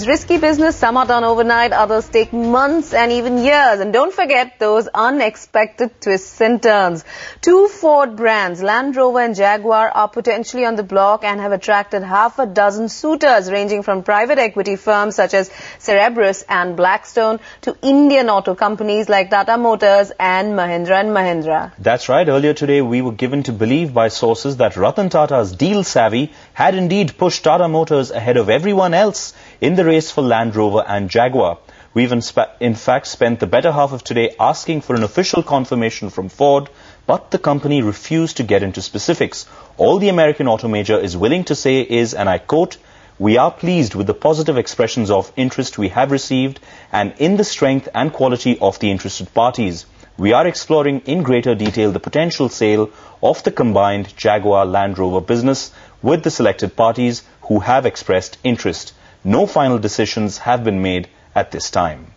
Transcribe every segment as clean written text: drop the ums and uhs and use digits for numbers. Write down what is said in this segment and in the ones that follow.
It's risky business. Some are done overnight, others take months and even years. And don't forget those unexpected twists and turns. Two Ford brands, Land Rover and Jaguar, are potentially on the block and have attracted half a dozen suitors ranging from private equity firms such as Cerberus and Blackstone to Indian auto companies like Tata Motors and Mahindra & Mahindra. That's right. Earlier today, we were given to believe by sources that Ratan Tata's deal savvy had indeed pushed Tata Motors ahead of everyone else in the race for Land Rover and Jaguar. We've in fact spent the better half of today asking for an official confirmation from Ford, but the company refused to get into specifics. All the American auto major is willing to say is, and I quote, "We are pleased with the positive expressions of interest we have received and in the strength and quality of the interested parties. We are exploring in greater detail the potential sale of the combined Jaguar Land Rover business with the selected parties who have expressed interest. No final decisions have been made at this time."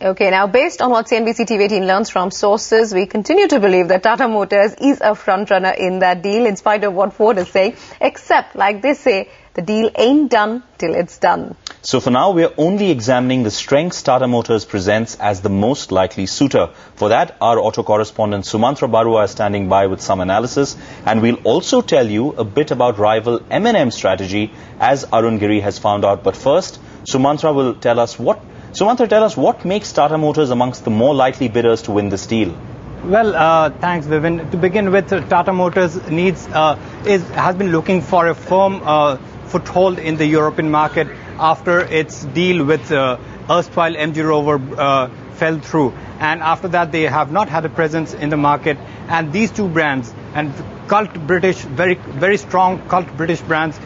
Okay, now based on what CNBC TV18 learns from sources, we continue to believe that Tata Motors is a frontrunner in that deal in spite of what Ford is saying, except, like they say, the deal ain't done till it's done. So for now, we are only examining the strengths Tata Motors presents as the most likely suitor. For that, our auto correspondent Sumantra Barua is standing by with some analysis, and we'll also tell you a bit about rival M&M strategy, as Arun Giri has found out. But first, Sumantra will tell us what makes Tata Motors amongst the more likely bidders to win this deal. Well, thanks, Vivin. To begin with, Tata Motors has been looking for a firm foothold in the European market after its deal with erstwhile MG Rover fell through. And after that, they have not had a presence in the market. And these two brands, and very, very strong cult British brands,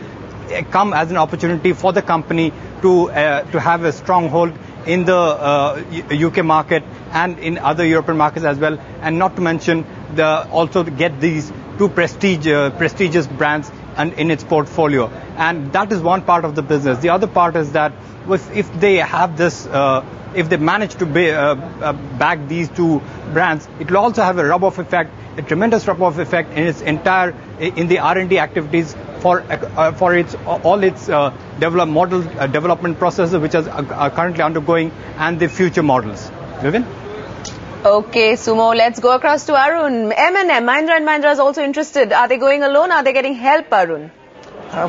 come as an opportunity for the company to have a stronghold in the UK market and in other European markets as well, and not to mention also to get these two prestigious brands in its portfolio. And that is one part of the business. The other part is that if they have this, if they manage to back these two brands, it will also have a rub-off effect, a tremendous rub-off effect in the R&D activities for all its development processes which are currently undergoing, and the future models. Vivin? Okay, Sumo, let's go across to Arun. M&M, Mahindra & Mahindra is also interested. Are they going alone? Are they getting help, Arun?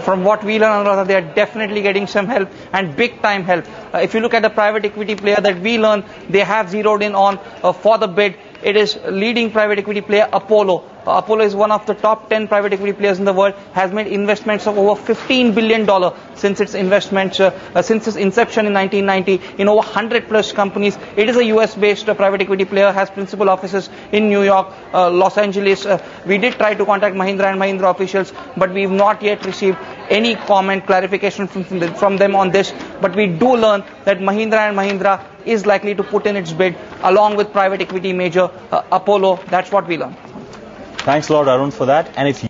From what we learn, they are definitely getting some help, and big time help. If you look at the private equity player that we learn, they have zeroed in on for the bid. It is leading private equity player Apollo. Apollo is one of the top 10 private equity players in the world, has made investments of over $15 billion since its inception in 1990 in over 100 plus companies. It is a US-based private equity player, has principal offices in New York, Los Angeles. We did try to contact Mahindra & Mahindra officials, but we've not yet received any clarification from them on this. But we do learn that Mahindra & Mahindra is likely to put in its bid along with private equity major Apollo. That's what we learn. Thanks a lot, Arun, for that. And if